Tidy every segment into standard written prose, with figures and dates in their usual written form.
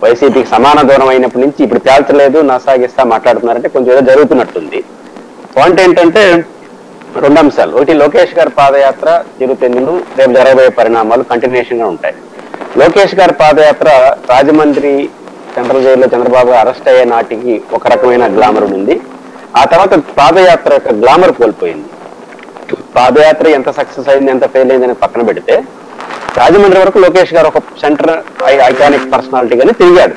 వైసీపీకి సమాన దూరం అయినప్పటి నుంచి ఇప్పుడు తేల్చలేదు నాసాగిస్తా మాట్లాడుతున్నారంటే కొంచెం ఏదో జరుగుతున్నట్టుంది. పాయింట్ ఏంటంటే 2 అంశాలు. ఒకటి, లోకేష్ గారి పాదయాత్ర చిరుతెన్నులు రేపు జరగబోయే పరిణామాలు కంటిన్యూషన్ గా ఉంటాయి. లోకేష్ గారి పాదయాత్ర రాజమండ్రి సెంట్రల్ జైల్లో చంద్రబాబు అరెస్ట్ అయ్యే నాటికి ఒక రకమైన గ్లామర్ ఉంది. ఆ తర్వాత పాదయాత్ర యొక్క గ్లామర్ కోల్పోయింది. పాదయాత్ర ఎంత సక్సెస్ అయింది ఎంత ఫెయిల్ అయింది అని పక్కన పెడితే రాజమండ్రి వరకు లోకేష్ గారు ఒక సెంటర్ ఐకానిక్ పర్సనాలిటీగానే తిరిగాడు.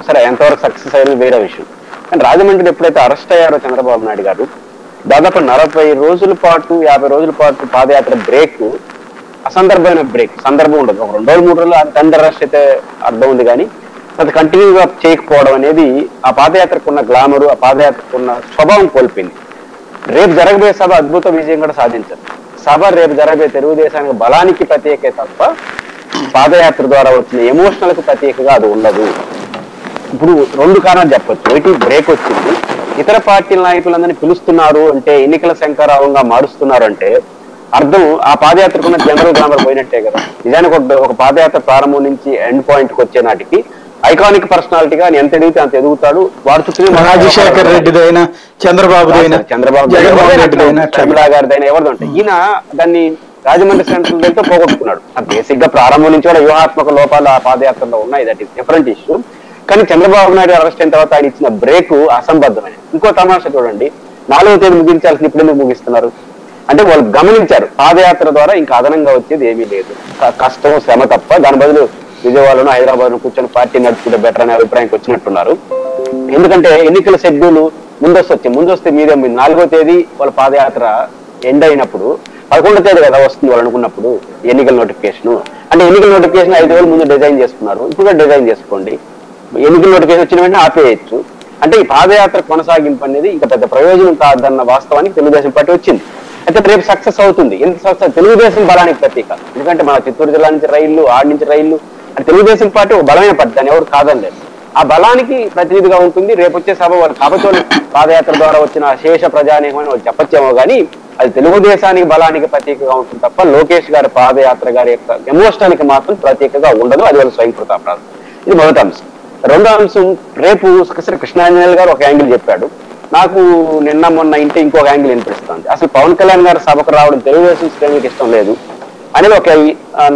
సరే, ఎంతవరకు సక్సెస్ అయ్యేది వేరే విషయం. కానీ రాజమండ్రి ఎప్పుడైతే అరెస్ట్ అయ్యారో చంద్రబాబు నాయుడు గారు, దాదాపు 40 రోజుల పాటు 50 రోజుల పాటు పాదయాత్ర బ్రేక్, అసందర్భమైన బ్రేక్, సందర్భం ఉండదు. ఒక 2 రోజులు 3 రోజులు అంత అరెస్ట్ అయితే అర్థం ఉంది, కానీ అది కంటిన్యూగా చేయకపోవడం అనేది ఆ పాదయాత్రకున్న గ్లామరు, ఆ పాదయాత్రకున్న స్వభావం కోల్పోయింది. రేపు జరగబోయే సభ అద్భుత విజయం కూడా సాధించారు. సభ రేపు జరగబోయే తెలుగుదేశానికి బలానికి ప్రత్యేకే తప్ప పాదయాత్ర ద్వారా వచ్చిన ఎమోషనల్ కు ప్రత్యేకగా అది ఉండదు. ఇప్పుడు 2 కారణాలు చెప్పొచ్చు. ఒకటి, బ్రేక్ వచ్చింది. ఇతర పార్టీల నాయకులందరినీ పిలుస్తున్నారు అంటే, ఎన్నికల శంకరావంగా మారుస్తున్నారు అంటే అర్థం ఆ పాదయాత్రకున్న జనరల్ గ్లామర్ పోయినట్టే కదా. నిజానికి ఒక పాదయాత్ర ప్రారంభం నుంచి ఎండ్ పాయింట్ కి వచ్చే నాటికి ఐకానిక్ పర్సనాలిటీగా ఎంత ఎదిగితే అంత ఎదుగుతాడు. వాడు చుట్టూ రాజశేఖర్ రెడ్డిదైనా, చంద్రబాబు షర్మిలా గారిదైనా ఎవరిది ఉంటాయి. ఈయన దాన్ని రాజమండ్రి సెంట్రల్ జైలుతో పోగొట్టుకున్నాడు. బేసిక్ గా ప్రారంభం నుంచి కూడా వ్యూహాత్మక లోపాలు ఆ పాదయాత్రలో ఉన్నాయి. That is different issue. కానీ చంద్రబాబు నాయుడు అరెస్ట్ అయిన తర్వాత ఆయన ఇచ్చిన బ్రేక్ అసంబద్ధమైన. ఇంకో తమాషా చూడండి, 4వ తేదీ ముగించాల్సింది ఇప్పుడు ఎందుకు ముగిస్తున్నారు అంటే వాళ్ళు గమనించారు పాదయాత్ర ద్వారా ఇంకా అదనంగా వచ్చేది ఏమీ లేదు, కష్టం శ్రమ తప్ప. దాని బదులు విజయవాడలో హైదరాబాద్ లో కూర్చొని పార్టీ నడుపుకుంటే బెటర్ అనే అభిప్రాయానికి వచ్చినట్టున్నారు. ఎందుకంటే ఎన్నికల షెడ్యూల్ ముందొస్తే మీదే 4వ తేదీ వాళ్ళ పాదయాత్ర ఎండ్ అయినప్పుడు 11వ తేదీ కదా వస్తుంది వాళ్ళు అనుకున్నప్పుడు ఎన్నికల నోటిఫికేషన్. అంటే ఎన్నికల నోటిఫికేషన్ 5 రోజుల ముందు డిజైన్ చేసుకున్నారు. ఇప్పుడు డిజైన్ చేసుకోండి. ఎన్నికల నోటిఫికేషన్ వచ్చిన వెంటనే ఆపేయచ్చు. అంటే ఈ పాదయాత్ర కొనసాగింపు అనేది ఇంకా పెద్ద ప్రయోజనం కాదన్న వాస్తవానికి తెలుగుదేశం పార్టీ వచ్చింది. అయితే రేపు సక్సెస్ అవుతుంది. ఎందుకు సక్సెస్? తెలుగుదేశం బలానికి ప్రతీక. ఎందుకంటే మన చిత్తూరు జిల్లా నుంచి రైళ్లు, ఆడి నుంచి రైళ్లు, అంటే తెలుగుదేశం పార్టీ ఒక బలమైన పార్టీ, దాన్ని ఎవరు కాదనలేదు. ఆ బలానికి ప్రతినిధిగా ఉంటుంది. రేపు వచ్చే సభ వాళ్ళు కాబట్టి పాదయాత్ర ద్వారా వచ్చిన శేష ప్రజానీకమని వాళ్ళు చెప్పచ్చేమో కానీ అది తెలుగుదేశానికి బలానికి ప్రతీకగా ఉంటుంది తప్ప లోకేష్ గారి పాదయాత్ర గారి యొక్క ఎమోషనానికి మాత్రం ప్రత్యేకగా ఉండదు. అది వాళ్ళ స్వయంకృత అపరాధం. ఇది మొదటి అంశం. 2వ అంశం, రేపు కృష్ణాంజనేయులు గారు ఒక యాంగిల్ చెప్పాడు. నాకు నిన్న మొన్న ఇంకొక యాంగిల్ వినిపిస్తుంది. అసలు పవన్ కళ్యాణ్ గారు సభకు రావడం తెలుగుదేశం శ్రేణులకు ఇష్టం లేదు అనేది ఒక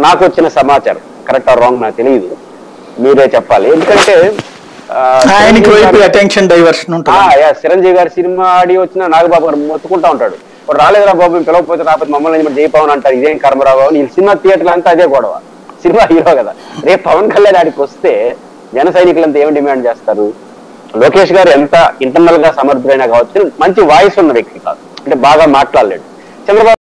నాకు వచ్చిన సమాచారం. కరెక్ట్ ఆర్ రాంగ్ నాకు తెలియదు, మీరే చెప్పాలి. ఎందుకంటే చిరంజీవి గారి సినిమా ఆడి వచ్చిన నాగబాబు గారు మొత్తుకుంటా ఉంటాడు, రాలేదురా బాబు పిలవకపోతే రాకపోతే మమ్మల్ని జయపవన్ అంటారు, ఇదేం కర్మరావు. ఈ సినిమా థియేటర్లు అంతా అదే గొడవ. సినిమా హీరో కదా. రేపు పవన్ కళ్యాణ్ ఆడికి వస్తే జన సైనికులంతా ఏమి డిమాండ్ చేస్తారు? లోకేష్ గారు ఎంత ఇంటర్నల్ గా సమర్థుడైనా కావచ్చు, మంచి వాయిస్ ఉన్న వ్యక్తి కాదు, అంటే బాగా మాట్లాడలేడు. చంద్రబాబు